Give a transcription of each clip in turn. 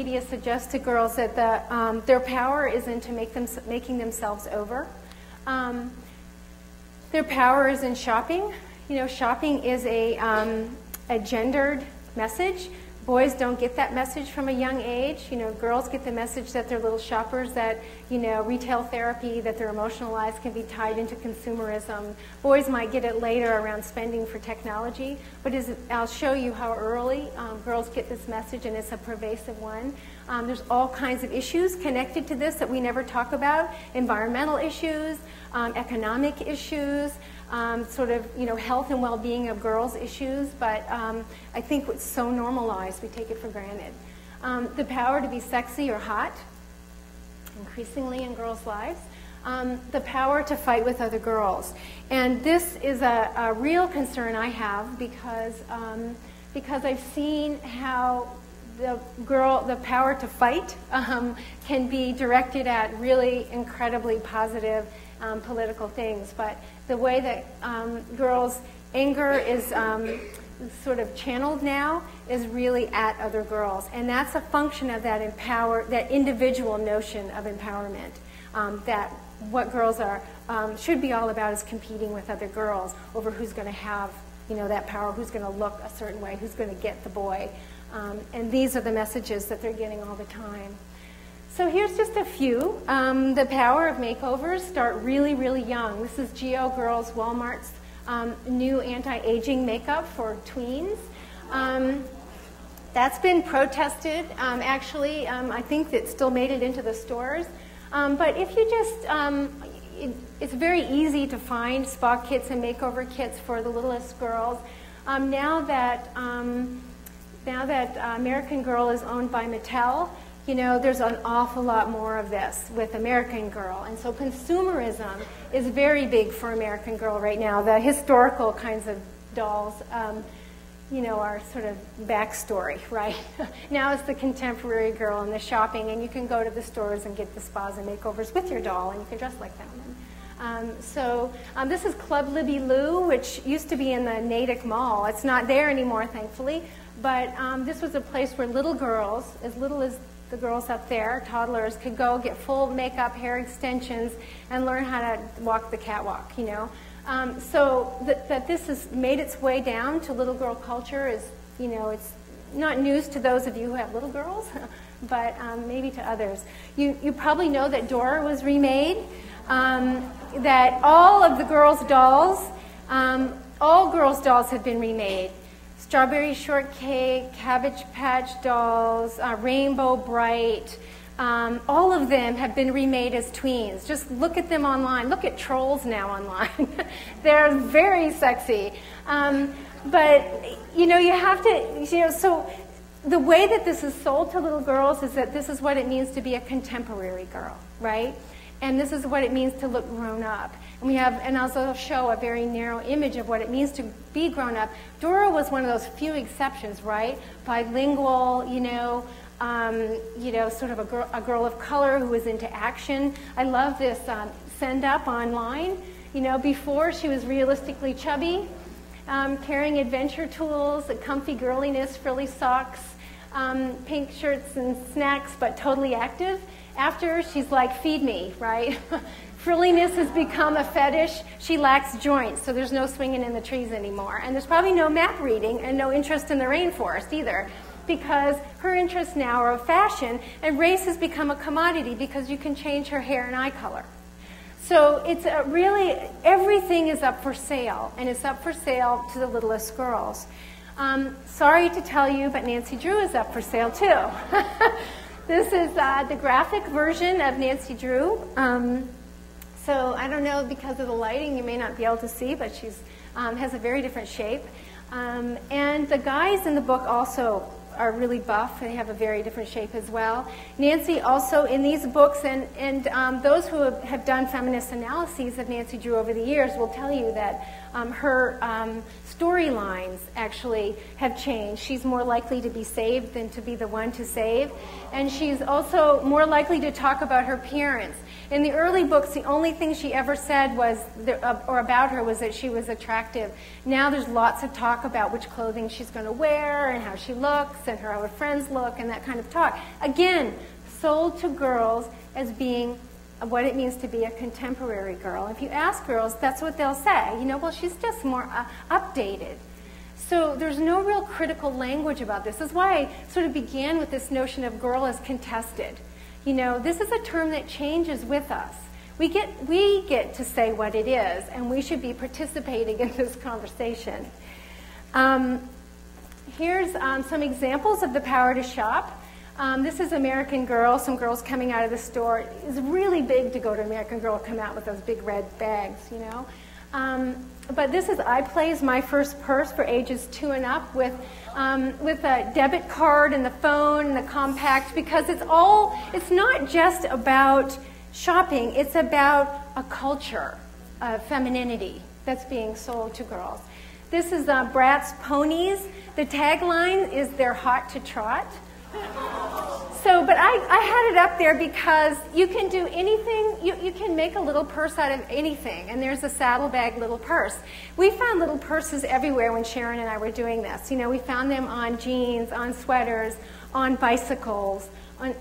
media suggests to girls that their power is into making themselves over. Their power is in shopping. You know, shopping is a gendered message. Boys don't get that message from a young age. You know, girls get the message that they're little shoppers, that, you know, retail therapy, that their emotional lives can be tied into consumerism. Boys might get it later around spending for technology, but I'll show you how early girls get this message, and it's a pervasive one. There's all kinds of issues connected to this that we never talk about: environmental issues, economic issues, sort of, you know, health and well-being of girls issues, but I think it's so normalized we take it for granted. The power to be sexy or hot, increasingly in girls' lives. The power to fight with other girls. And this is a real concern I have because I've seen how the power to fight can be directed at really incredibly positive political things, but the way that girls' anger is sort of channeled now is really at other girls, and that's a function of that individual notion of empowerment. That what girls should be all about is competing with other girls over who's going to have, you know, that power, who's going to look a certain way, who's going to get the boy, and these are the messages that they're getting all the time. So here's just a few. The power of makeovers start really, really young. This is Geo Girls Walmart's new anti-aging makeup for tweens. That's been protested. Actually, I think it still made it into the stores. But if you just, it's very easy to find spa kits and makeover kits for the littlest girls. Now that American Girl is owned by Mattel, you know, there's an awful lot more of this with American Girl. And so consumerism is very big for American Girl right now. The historical kinds of dolls, you know, are sort of backstory, right? Now it's the contemporary girl and the shopping, and you can go to the stores and get the spas and makeovers with your doll, and you can dress like them. This is Club Libby Lou, which used to be in the Natick Mall. It's not there anymore, thankfully. But this was a place where little girls, as little as the girls up there, toddlers, could go get full makeup, hair extensions, and learn how to walk the catwalk, you know. So that this has made its way down to little girl culture is, you know, it's not news to those of you who have little girls, but maybe to others. You probably know that Dora was remade, that all of the girls' dolls, all girls' dolls have been remade. Strawberry Shortcake, Cabbage Patch Dolls, Rainbow Bright, all of them have been remade as tweens. Just look at them online. Look at trolls now online. They're very sexy. But, you know, you have to, you know, so the way that this is sold to little girls is that this is what it means to be a contemporary girl, right? And this is what it means to look grown up. And we have, and I'll show a very narrow image of what it means to be grown up. Dora was one of those few exceptions, right? Bilingual, you know, sort of a girl of color who was into action. I love this send up online. You know, before she was realistically chubby, carrying adventure tools, a comfy girliness, frilly socks, pink shirts and snacks, but totally active. After, she's like, feed me, right? Frilliness has become a fetish. She lacks joints, so there's no swinging in the trees anymore. And there's probably no map reading and no interest in the rainforest either, because her interests now are of fashion, and race has become a commodity because you can change her hair and eye color. So it's really, everything is up for sale, and it's up for sale to the littlest girls. Sorry to tell you, but Nancy Drew is up for sale too. This is the graphic version of Nancy Drew. So I don't know, because of the lighting, you may not be able to see, but she's has a very different shape. And the guys in the book also are really buff. They have a very different shape as well. Nancy also, in these books, and those who have done feminist analyses of Nancy Drew over the years will tell you that Her storylines actually have changed. She's more likely to be saved than to be the one to save. And she's also more likely to talk about her appearance. In the early books, the only thing she ever said was, or about her, was that she was attractive. Now there's lots of talk about which clothing she's going to wear and how she looks and how her friends look and that kind of talk. Again, sold to girls as being what it means to be a contemporary girl. If you ask girls, that's what they'll say. You know, well, she's just more updated. So there's no real critical language about this. That's why I sort of began with this notion of girl as contested. You know, this is a term that changes with us. We get to say what it is, and we should be participating in this conversation. Here's some examples of the power to shop. This is American Girl, some girls coming out of the store. It's really big to go to American Girl, come out with those big red bags, you know. But this is I Plays My First Purse for ages 2 and up with a debit card and the phone and the compact, because it's not just about shopping, it's about a culture of femininity that's being sold to girls. This is Bratz Ponies. The tagline is "They're hot to trot." So, but I had it up there because you can do anything, you can make a little purse out of anything, and there's a saddlebag little purse. We found little purses everywhere when Sharon and I were doing this. You know, we found them on jeans, on sweaters, on bicycles,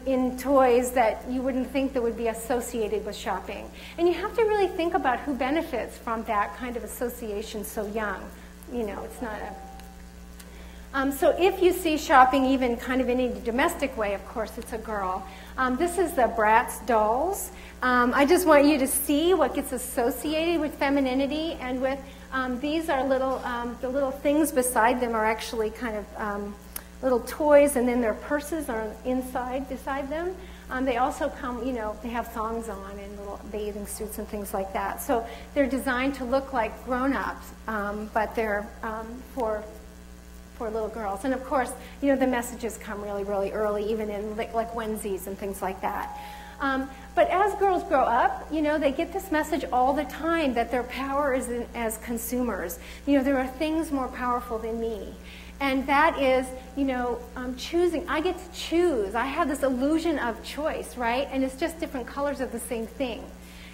in toys that you wouldn't think that would be associated with shopping. And you have to really think about who benefits from that kind of association so young. You know, it's not a... So if you see shopping even kind of in a domestic way, of course, it's a girl. This is the Bratz dolls. I just want you to see what gets associated with femininity, and with these are little, the little things beside them are actually kind of little toys, and then their purses are inside beside them. They also come, you know, they have thongs on and little bathing suits and things like that. So they're designed to look like grown-ups, but they're for little girls. And of course, you know, the messages come really, really early, even in like onesies and things like that. But as girls grow up, you know, they get this message all the time that their power is as consumers. You know, there are things more powerful than me. And that is, you know, choosing. I get to choose. I have this illusion of choice, right? And it's just different colors of the same thing.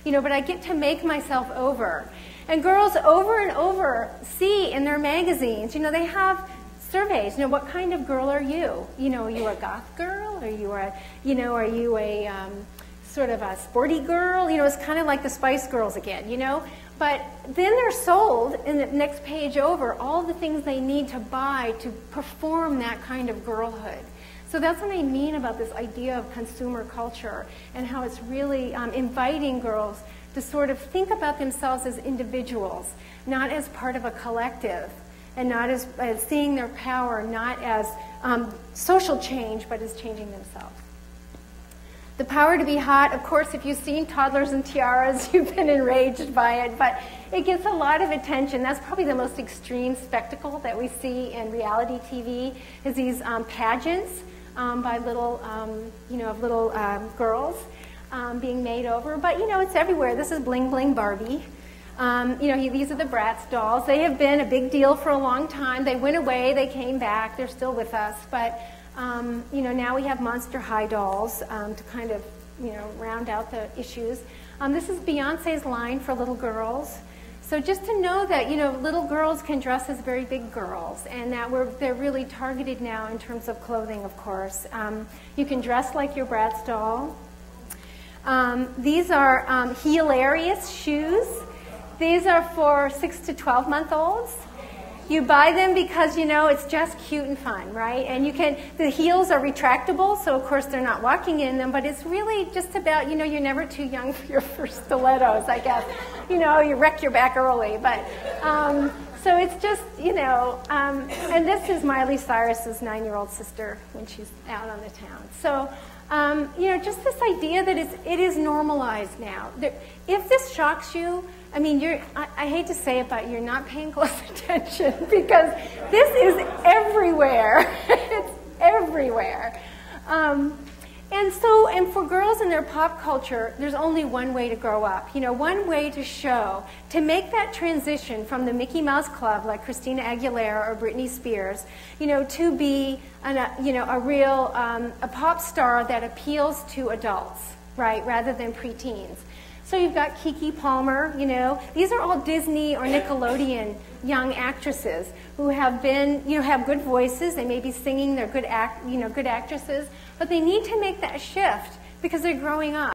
You know, but I get to make myself over. And girls over and over see in their magazines, you know, they have surveys. You know, what kind of girl are you? You know, are you a goth girl? Are you a, you know, are you a sort of a sporty girl? You know, it's kind of like the Spice Girls again, you know? But then they're sold in the next page over all the things they need to buy to perform that kind of girlhood. So that's what I mean about this idea of consumer culture and how it's really inviting girls to sort of think about themselves as individuals, not as part of a collective, and not as seeing their power not as social change, but as changing themselves. The power to be hot, of course, if you've seen Toddlers and Tiaras, you've been enraged by it, but it gets a lot of attention. That's probably the most extreme spectacle that we see in reality TV, is these pageants by little, you know, of little girls being made over. But, you know, it's everywhere. This is Bling Bling Barbie. You know, these are the Bratz dolls. They have been a big deal for a long time. They went away, they came back, they're still with us. But, you know, now we have Monster High dolls to kind of, you know, round out the issues. This is Beyonce's line for little girls. So just to know that, you know, little girls can dress as very big girls, and that they're really targeted now in terms of clothing, of course. You can dress like your Bratz doll. These are Hilarious shoes. These are for 6 to 12-month-olds. You buy them because, you know, it's just cute and fun, right? And you can, the heels are retractable, so of course they're not walking in them, but it's really just about, you know, you're never too young for your first stilettos, I guess. You know, you wreck your back early, but, so it's just, you know, and this is Miley Cyrus's 9-year-old sister when she's out on the town. So, you know, just this idea that it is normalized now. If this shocks you, I mean, I hate to say it, but you're not paying close attention, because this is everywhere. It's everywhere. And for girls in their pop culture, there's only one way to grow up. You know, one way to show, to make that transition from the Mickey Mouse Club, like Christina Aguilera or Britney Spears, you know, to be a real a pop star that appeals to adults, right, rather than preteens. So you've got Keke Palmer, you know. These are all Disney or Nickelodeon young actresses who have been, you know, have good voices. They may be singing, they're good actresses, but they need to make that shift because they're growing up.